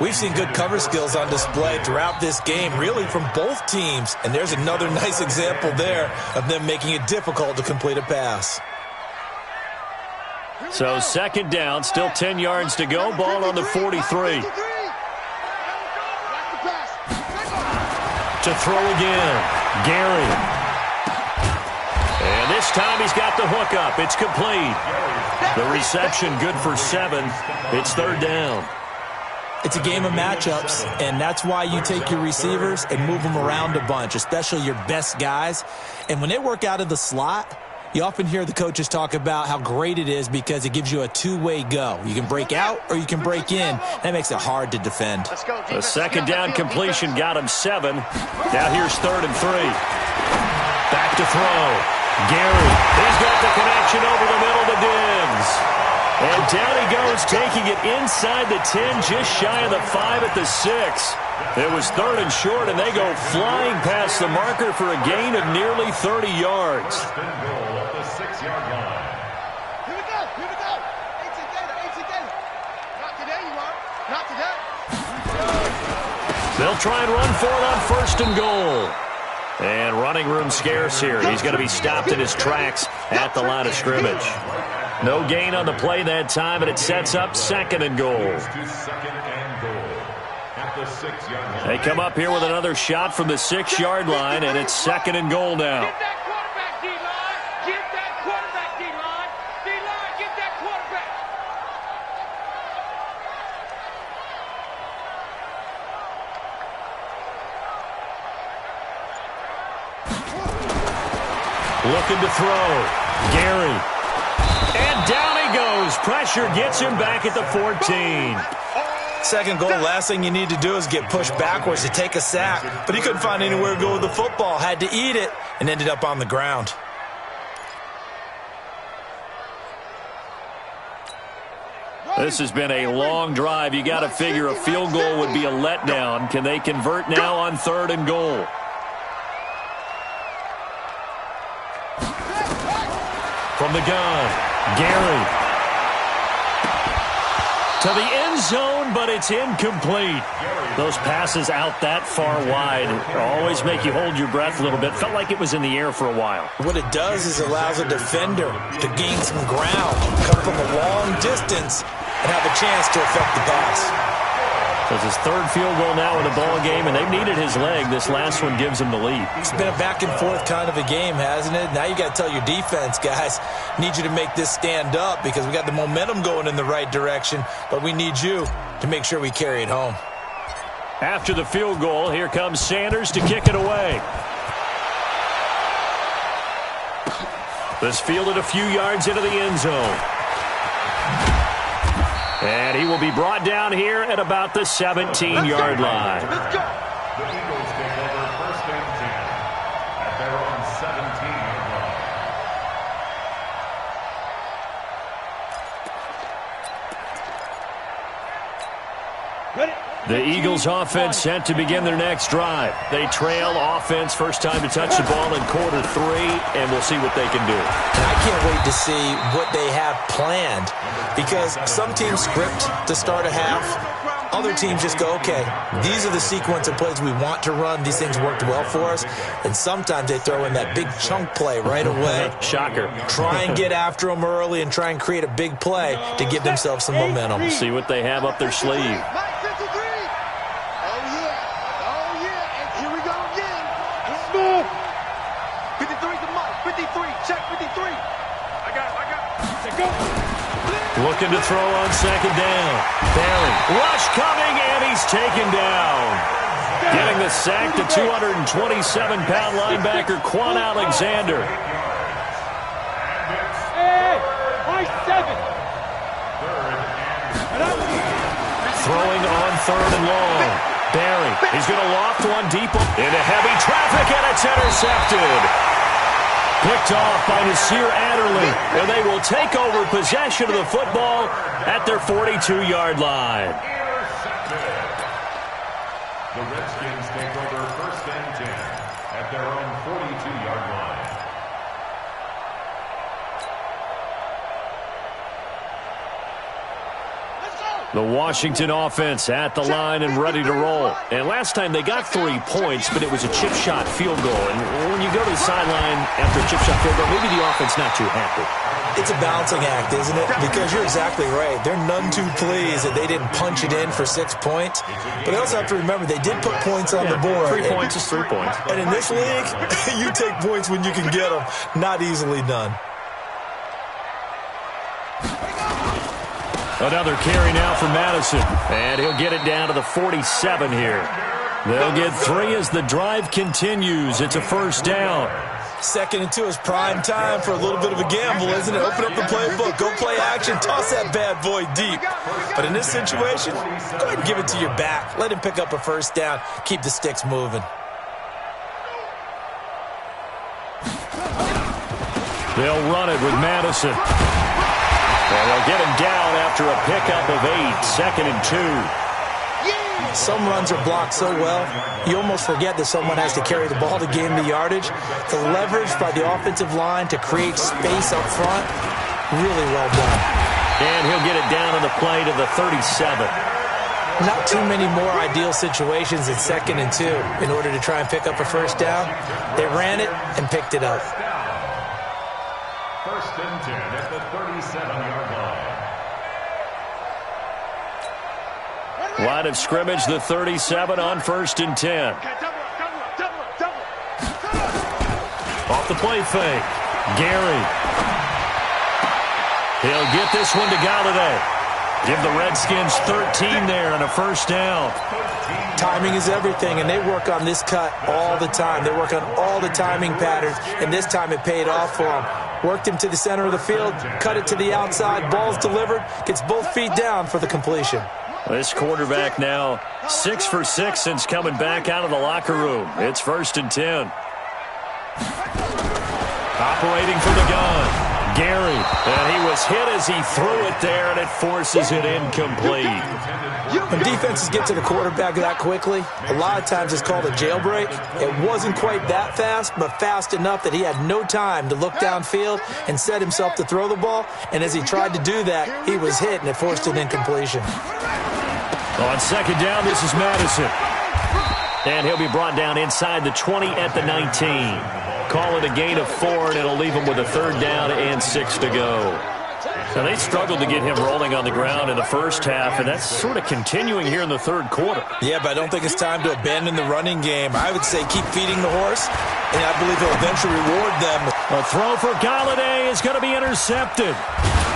We've seen good cover skills on display throughout this game, really from both teams. And there's another nice example there of them making it difficult to complete a pass. So 2nd down, still 10 yards to go. Ball on the 43. To throw again, Gary. And this time he's got the hook up. It's complete. The reception good for 7. It's 3rd down. It's a game of matchups, and that's why you take your receivers and move them around a bunch, especially your best guys. And when they work out of the slot, you often hear the coaches talk about how great it is because it gives you a two-way go. You can break out or you can break in. That makes it hard to defend. The 2nd down completion got him 7. Now here's 3rd and 3. Back to throw. Gary, he's got the connection over the middle to Diggs. And down he goes, taking it inside the 10, just shy of the 5 at the 6. It was 3rd and short, and they go flying past the marker for a gain of nearly 30 yards. First and goal at the 6-yard line. Here we go. Here we go. 18 Gator. 18 Gator. Not today, you are. Not today. They'll try and run for it on 1st and goal. And running room scarce here. He's going to be stopped in his tracks at the line of scrimmage. No gain on the play that time, and it sets up 2nd and goal. They come up here with another shot from the 6-yard line, and it's 2nd and goal now. Get that quarterback, D-line. Get that quarterback, D-line. D-line, get that quarterback. Looking to throw. Gary. And down he goes. Pressure gets him back at the 14. 2nd goal, last thing you need to do is get pushed backwards to take a sack. But he couldn't find anywhere to go with the football. Had to eat it and ended up on the ground. This has been a long drive. You got to figure a field goal would be a letdown. Can they convert now on 3rd and goal? From the gun, Gary. To the end zone, but it's incomplete. Those passes out that far wide always make you hold your breath a little bit. Felt like it was in the air for a while. What it does is allows a defender to gain some ground, come from a long distance, and have a chance to affect the pass. So it's his 3rd field goal now in the ball game, and they've needed his leg. This last one gives him the lead. It's been a back-and-forth kind of a game, hasn't it? Now you got to tell your defense, guys, need you to make this stand up because we got the momentum going in the right direction, but we need you to make sure we carry it home. After the field goal, here comes Sanders to kick it away. This fielded a few yards into the end zone. And he will be brought down here at about the 17-yard line. Let's go. The Eagles take over 1st and 10 at their own 17-yard line. Ready? The Eagles offense set to begin their next drive. They trail offense, first time to touch the ball in quarter 3, and we'll see what they can do. And I can't wait to see what they have planned because some teams script to start a half. Other teams just go, okay, these are the sequence of plays we want to run. These things worked well for us. And sometimes they throw in that big chunk play right away. Shocker. Try and get after them early and try and create a big play to give themselves some momentum. See what they have up their sleeve. Looking to throw on 2nd down. Barry. Rush coming, and he's taken down. Getting the sack to 227-pound linebacker Quan Alexander. Hey, my 7. Throwing on 3rd and long. Barry. He's going to loft one deep into heavy traffic, and it's intercepted. Picked off by Nasir Adderley, and they will take over possession of the football at their 42-yard line. Intercepted. The Redskins take over 1st and 10 at their own 42-yard line. The Washington offense at the line and ready to roll. And last time they got 3 points, but it was a chip shot field goal. And when you go to the sideline after a chip shot field goal, maybe the offense not too happy. It's a balancing act, isn't it? Because you're exactly right. They're none too pleased that they didn't punch it in for 6 points. But they also have to remember they did put points on the board. 3 points is 3 points. And in this league, you take points when you can get them. Not easily done. Another carry now for Madison. And he'll get it down to the 47 here. They'll get 3 as the drive continues. It's a 1st down. 2nd and 2 is prime time for a little bit of a gamble, isn't it? Open up the playbook. Go play action. Toss that bad boy deep. But in this situation, go ahead and give it to your back. Let him pick up a 1st down. Keep the sticks moving. They'll run it with Madison. And they'll get him down after a pickup of 8. 2nd and 2. Some runs are blocked so well, you almost forget that someone has to carry the ball to gain the yardage. The leverage by the offensive line to create space up front, really well done. And he'll get it down on the play to the 37. Not too many more ideal situations at 2nd and 2 in order to try and pick up a 1st down. They ran it and picked it up. 1st and 10 at the 37-yard line. Line of scrimmage, the 37 on 1st and 10. Off the play fake. Gary. He'll get this one to Galladay. Give the Redskins 13 there and a 1st down. Timing is everything, and they work on this cut all the time. They work on all the timing patterns, and this time it paid off for them. Worked him to the center of the field, cut it to the outside, ball's delivered, gets both feet down for the completion. This quarterback now 6 for 6 since coming back out of the locker room. It's 1st and 10. Operating from the gun, Gary. And he was hit as he threw it there, and it forces it incomplete. When defenses get to the quarterback that quickly, a lot of times it's called a jailbreak. It wasn't quite that fast, but fast enough that he had no time to look downfield and set himself to throw the ball. And as he tried to do that, he was hit, and it forced an incompletion. On second down, this is Madison. And he'll be brought down inside the 20 at the 19. Call it a gain of 4, and it'll leave him with a third down and 6 to go. Now, they struggled to get him rolling on the ground in the first half, and that's sort of continuing here in the third quarter. Yeah, but I don't think it's time to abandon the running game. I would say keep feeding the horse, and I believe he'll eventually reward them. A throw for Galladay is going to be intercepted.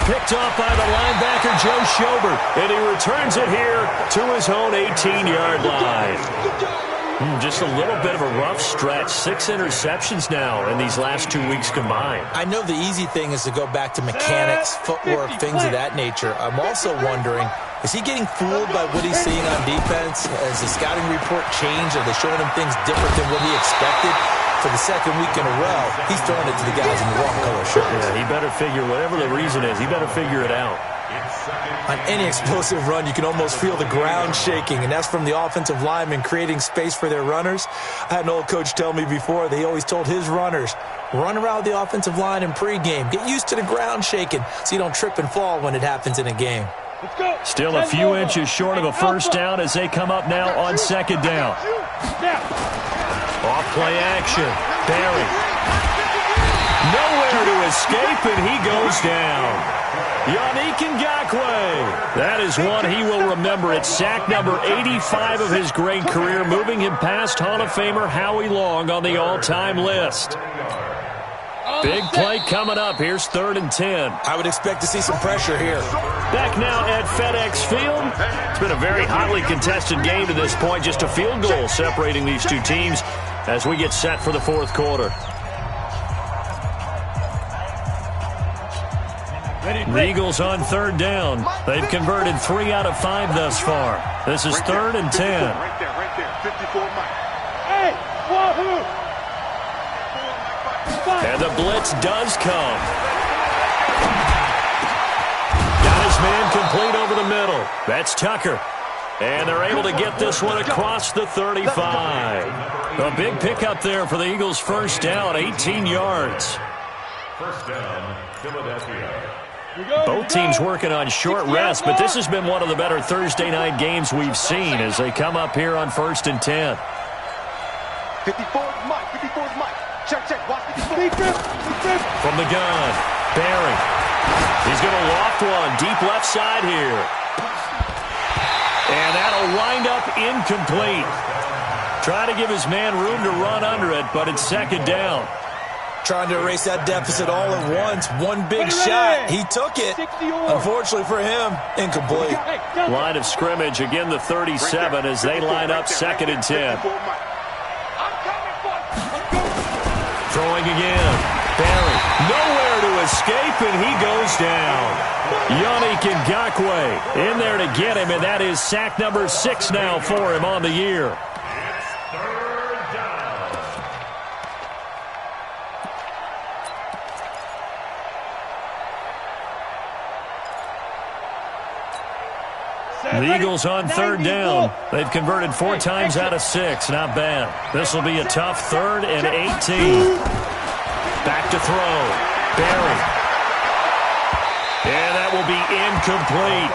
Picked off by the linebacker, Joe Schobert, and he returns it here to his own 18-yard line. Just a little bit of a rough stretch. 6 interceptions now in these last 2 weeks combined. I know the easy thing is to go back to mechanics, footwork, things of that nature. I'm also wondering, is he getting fooled by what he's seeing on defense? Has the scouting report changed? Are they showing him things different than what he expected? For the second week in a row, he's throwing it to the guys in the wrong color shirts. Yeah, he better figure, whatever the reason is, he better figure it out. On any explosive run, you can almost feel the ground shaking, and that's from the offensive linemen creating space for their runners. I had an old coach tell me before, he always told his runners, run around the offensive line in pregame. Get used to the ground shaking so you don't trip and fall when it happens in a game. Still a few inches short of a first down as they come up now on second down. Off play action. Barry. Nowhere to escape, and he goes down. Yannick Ngakoue. That is one he will remember. It's sack number 85 of his great career, moving him past Hall of Famer Howie Long on the all-time list. Big play coming up. Here's 3rd and 10. I would expect to see some pressure here. Back now at FedEx Field. It's been a very hotly contested game to this point. Just a field goal separating these two teams as we get set for the fourth quarter. The Eagles on 3rd down. They've converted 3 out of 5 thus far. This is 3rd and 10. Right there. 54 Mike. Hey, wahoo! And the blitz does come. Got his man complete over the middle. That's Tucker. And they're able to get this one across the 35. A big pickup there for the Eagles' first down, 18 yards. First down, Philadelphia. Both teams working on short rest, but this has been one of the better Thursday night games we've seen as they come up here on 1st and 10. 54 Mike. 54 Mike. Check. Watch 54. From the gun, Barry. He's going to loft one deep left side here. And that'll wind up incomplete. Trying to give his man room to run under it, but it's second down. Trying to erase that deficit all at once. One big shot. He took it. Unfortunately for him, incomplete. Line of scrimmage, again the 37 as they line up 2nd and 10. Throwing again. Barry. Nowhere to escape, and he goes down. Yannick Ngakoue in there to get him, and that is sack number 6 now for him on the year. The Eagles on 3rd down. They've converted 4 times out of 6. Not bad. This will be a tough 3rd and 18. Back to throw. Barry. And that will be incomplete.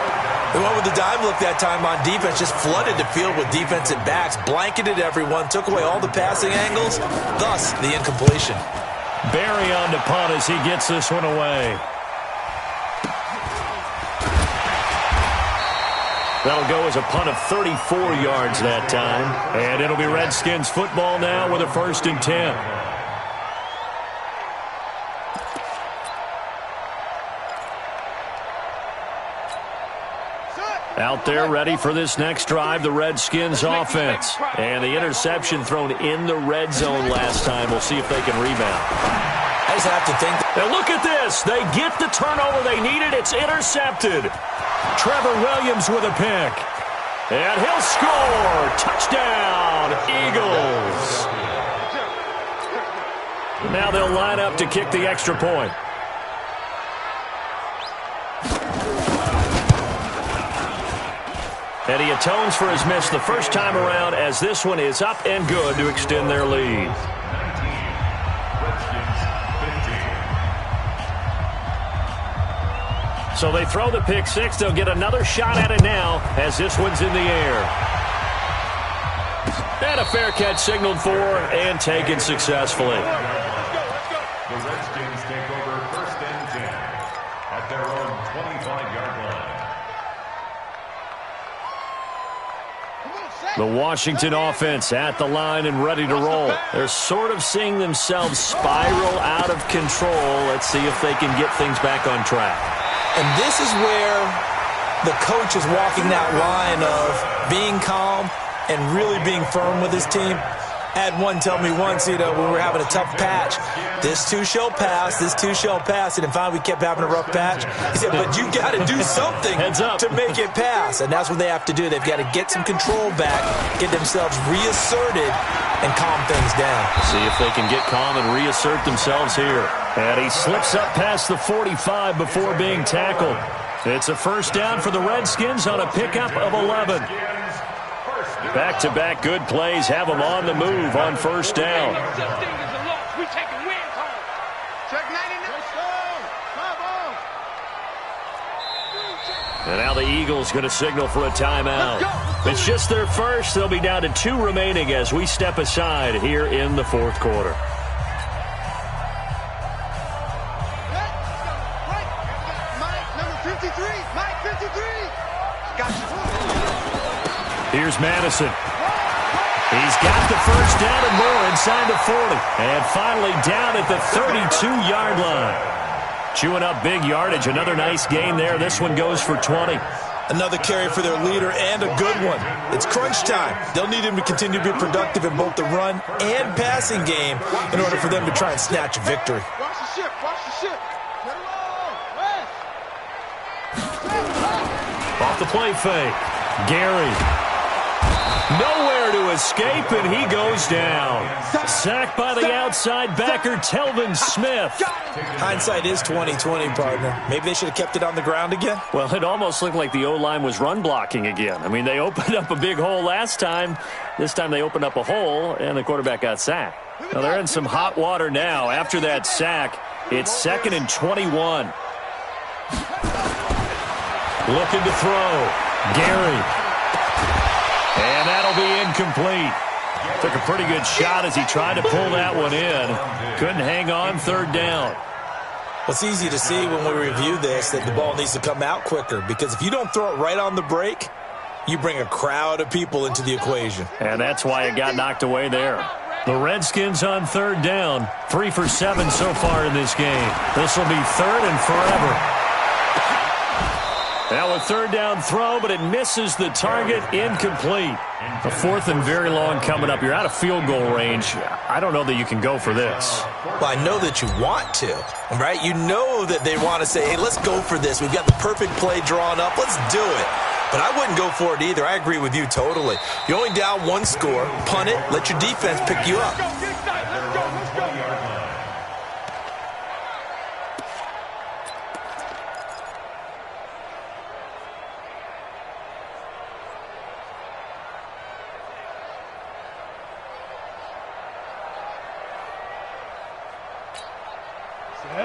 The one with the dime look that time on defense just flooded the field with defensive backs, blanketed everyone, took away all the passing angles, thus the incompletion. Barry on the punt as he gets this one away. That'll go as a punt of 34 yards that time. And it'll be Redskins football now with a 1st and 10. Out there ready for this next drive, the Redskins offense. And the interception thrown in the red zone last time. We'll see if they can rebound. I just have to think. Now look at this. They get the turnover they needed. It's intercepted. Trevor Williams with a pick. And he'll score. Touchdown, Eagles. Now they'll line up to kick the extra point. And he atones for his miss the first time around as this one is up and good to extend their lead. 19, Redskins 15. So they throw the pick six. They'll get another shot at it now as this one's in the air. And a fair catch signaled for and taken successfully. The Redskins take over first and 10 at their own 25-yard line. The Washington offense at the line and ready to roll. They're sort of seeing themselves spiral out of control. Let's see if they can get things back on track. And this is where the coach is walking that line of being calm and really being firm with his team. I had one tell me once, when we were having a tough patch, this too shall pass, this too shall pass. And finally we kept having a rough patch. He said, but you got to do something to make it pass. And that's what they have to do. They've got to get some control back, get themselves reasserted, and calm things down. See if they can get calm and reassert themselves here. And he slips up past the 45 before being tackled. It's a first down for the Redskins on a pickup of 11. Back-to-back good plays have them on the move on first down. And now the Eagles going to signal for a timeout. It's just their first. They'll be down to 2 remaining as we step aside here in the fourth quarter. Here's Madison. He's got the first down and more inside the 40. And finally down at the 32-yard line. Chewing up big yardage. Another nice gain there. This one goes for 20. Another carry for their leader and a good one. It's crunch time. They'll need him to continue to be productive in both the run and passing game in order for them to try and snatch a victory. Watch the ship. Watch the ship. Get along. Off the play fake. Gary. Nowhere to escape, and he goes down. Sacked by the outside backer, Telvin Smith. Hindsight is 20/20, partner. Maybe they should have kept it on the ground again. Well, it almost looked like the O-line was run blocking again. I mean, they opened up a big hole last time. This time they opened up a hole, and the quarterback got sacked. Now they're in some hot water now. After that sack, it's 2nd and 21. Looking to throw. Gary. And that'll be incomplete. Took a pretty good shot as he tried to pull that one in. Couldn't hang on, 3rd down. Well, it's easy to see when we review this that the ball needs to come out quicker, because if you don't throw it right on the break, you bring a crowd of people into the equation. And that's why it got knocked away there. The Redskins on 3rd down. 3 for 7 so far in this game. This will be 3rd and forever. Now a 3rd down throw, but it misses the target. Incomplete. A 4th and very long coming up. You're out of field goal range. I don't know that you can go for this. Well, I know that you want to, right? You know that they want to say, hey, let's go for this. We've got the perfect play drawn up. Let's do it. But I wouldn't go for it either. I agree with you totally. You're only down 1 score. Punt it. Let your defense pick you up.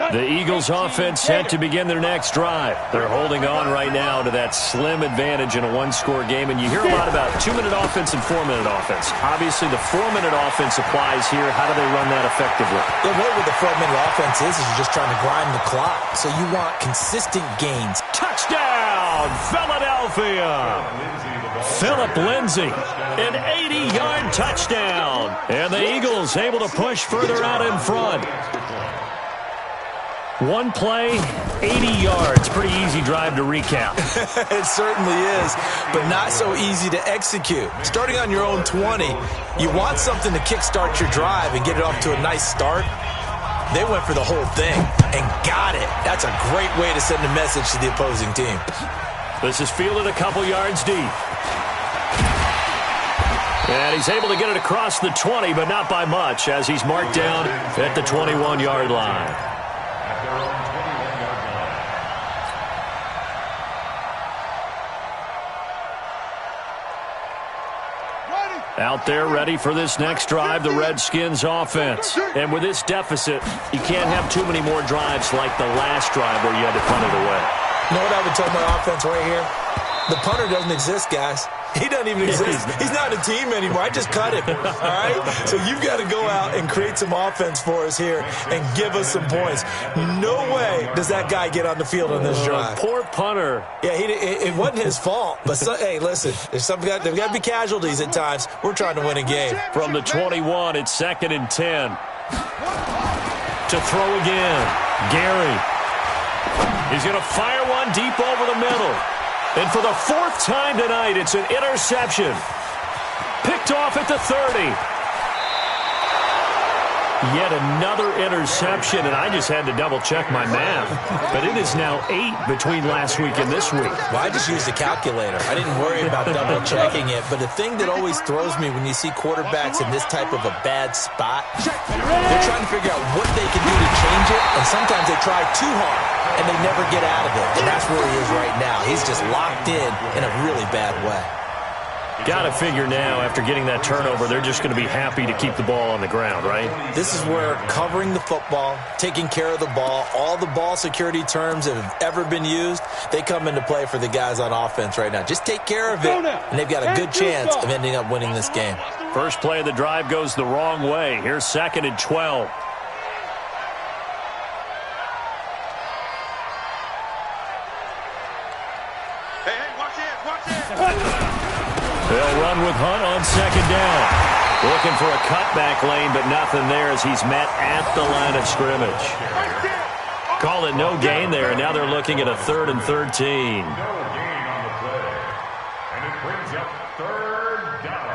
The Eagles offense set to begin their next drive. They're holding on right now to that slim advantage in a 1-score game. And you hear a lot about 2-minute offense and 4-minute offense. Obviously, the 4-minute offense applies here. How do they run that effectively? The way with the 4-minute offense is you're just trying to grind the clock. So you want consistent gains. Touchdown, Philadelphia! Philip Lindsay, an 80-yard touchdown. And the Eagles able to push further out in front. 1 play, 80 yards. Pretty easy drive to recap. It certainly is, but not so easy to execute. Starting on your own 20, you want something to kickstart your drive and get it off to a nice start. They went for the whole thing and got it. That's a great way to send a message to the opposing team. This is fielded a couple yards deep. And he's able to get it across the 20, but not by much, as he's marked down at the 21-yard line. At their own 21-yard line. Out there ready for this next drive, the Redskins offense. And with this deficit, you can't have too many more drives like the last drive where you had to punt it away. You know what I would tell my offense right here? The punter doesn't exist, guys. He doesn't even exist. He's not a team anymore. I just cut him, all right? So you've got to go out and create some offense for us here and give us some points. No way does that guy get on the field on this drive. Poor punter. Yeah, it wasn't his fault. But, hey, listen, there's got to be casualties at times. We're trying to win a game. From the 21, it's 2nd and 10. To throw again. Gary. He's going to fire one deep over the middle. And for the 4th time tonight, it's an interception. Picked off at the 30. Yet another interception, and I just had to double-check my math. But it is now 8 between last week and this week. Well, I just used a calculator. I didn't worry about double-checking it. But the thing that always throws me when you see quarterbacks in this type of a bad spot, they're trying to figure out what they can do to change it, and sometimes they try too hard, and they never get out of it. And that's where he is right now. He's just locked in a really bad way. Got to figure now, after getting that turnover, they're just going to be happy to keep the ball on the ground, right? This is where covering the football, taking care of the ball, all the ball security terms that have ever been used, they come into play for the guys on offense right now. Just take care of it, and they've got a good chance of ending up winning this game. First play of the drive goes the wrong way. Here's 2nd and 12. They'll run with Hunt on 2nd down. Looking for a cutback lane, but nothing there as he's met at the line of scrimmage. Call it no gain there, and now they're looking at a 3rd and 13. No gain on the play. And it brings up 3rd down.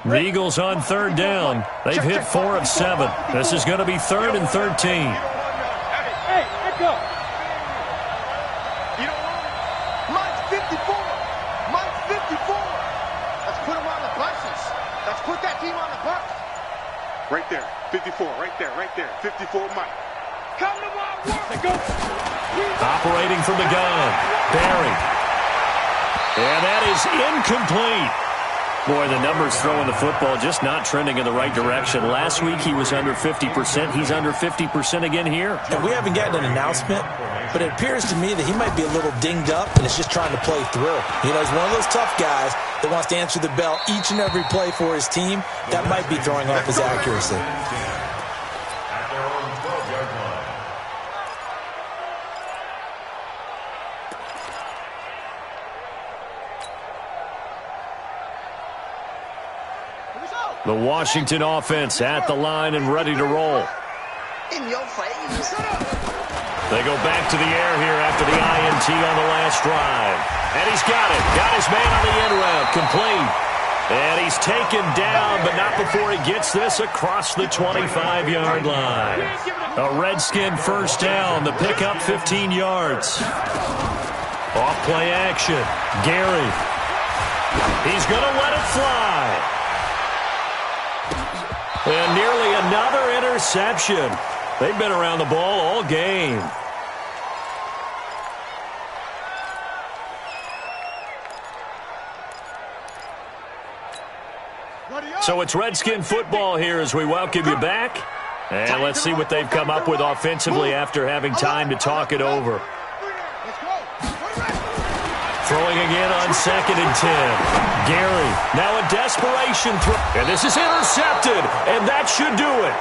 The Eagles on 3rd down. They've hit 4 of 7. This is going to be 3rd and 13. Hey, let go. You know what? Mike's 54. Mike's 54. Let's put him on the buses. Let's put that team on the bus. Right there. 54. Right there. Right there. 54 Mike. Come to my work. Let's go. Operating from the gun. Barry. And that is incomplete. Boy, the numbers throwing the football just not trending in the right direction. Last week he was under 50%. He's under 50% again here. And we haven't gotten an announcement, but it appears to me that he might be a little dinged up and is just trying to play through. You know, he's one of those tough guys that wants to answer the bell each and every play for his team. That might be throwing off his accuracy. At their own 12-yard line. The Washington offense at the line and ready to roll. In your face. They go back to the air here after the INT on the last drive. And he's got it. Got his man on the end route. Complete. And he's taken down, but not before he gets this across the 25-yard line. A Redskin first down. The pickup 15 yards. Off play action. Gary. He's going to let it fly. And nearly another interception. They've been around the ball all game. So it's Redskin football here as we welcome you back. And let's see what they've come up with offensively after having time to talk it over. Throwing again on 2nd and 10. Gary, now a desperation throw. And this is intercepted, and that should do it.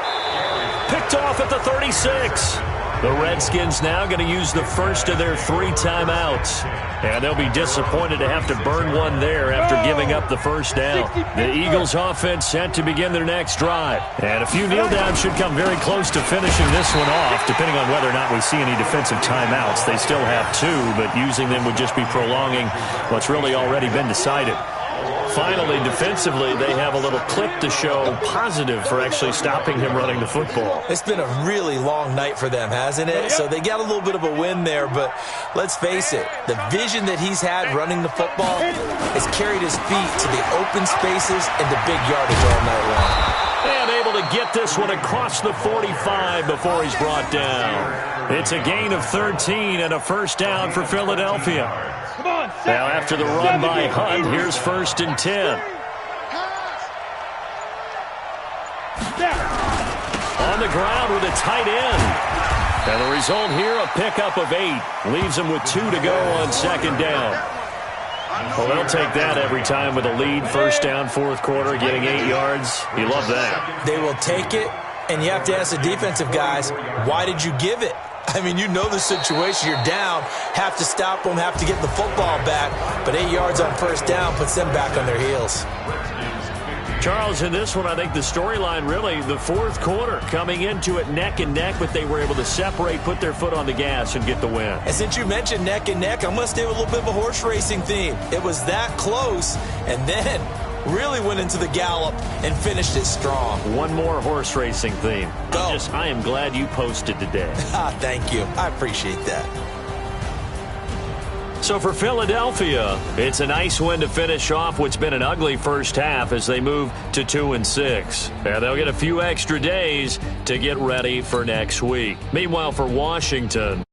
Picked off at the 36. The Redskins now going to use the first of their 3 timeouts. And they'll be disappointed to have to burn one there after giving up the first down. The Eagles offense set to begin their next drive. And a few kneel downs should come very close to finishing this one off, depending on whether or not we see any defensive timeouts. They still have 2, but using them would just be prolonging what's really already been decided. Finally, defensively, they have a little clip to show positive for actually stopping him running the football. It's been a really long night for them, hasn't it? So they got a little bit of a win there, but let's face it, the vision that he's had running the football has carried his feet to the open spaces and the big yardage all night long. And able to to get this one across the 45 before he's brought down. It's a gain of 13 and a first down for Philadelphia. Now after the run by Hunt, here's 1st and 10. On the ground with a tight end. And the result here, a pickup of 8. Leaves them with 2 to go on 2nd down. Well, they'll take that every time with a lead. 1st down, 4th quarter, getting 8 yards. You love that. They will take it, and you have to ask the defensive guys, why did you give it? I mean, you know the situation. You're down, have to stop them, have to get the football back. But 8 yards on 1st down puts them back on their heels. Charles, in this one, I think the storyline really, the 4th quarter, coming into it neck and neck, but they were able to separate, put their foot on the gas, and get the win. And since you mentioned neck and neck, I'm going to stay with a little bit of a horse racing theme. It was that close, and then really went into the gallop and finished it strong. One more horse racing theme. Go. I am glad you posted today. Thank you. I appreciate that. So for Philadelphia, it's a nice win to finish off what's been an ugly first half as they move to 2-6. And they'll get a few extra days to get ready for next week. Meanwhile, for Washington,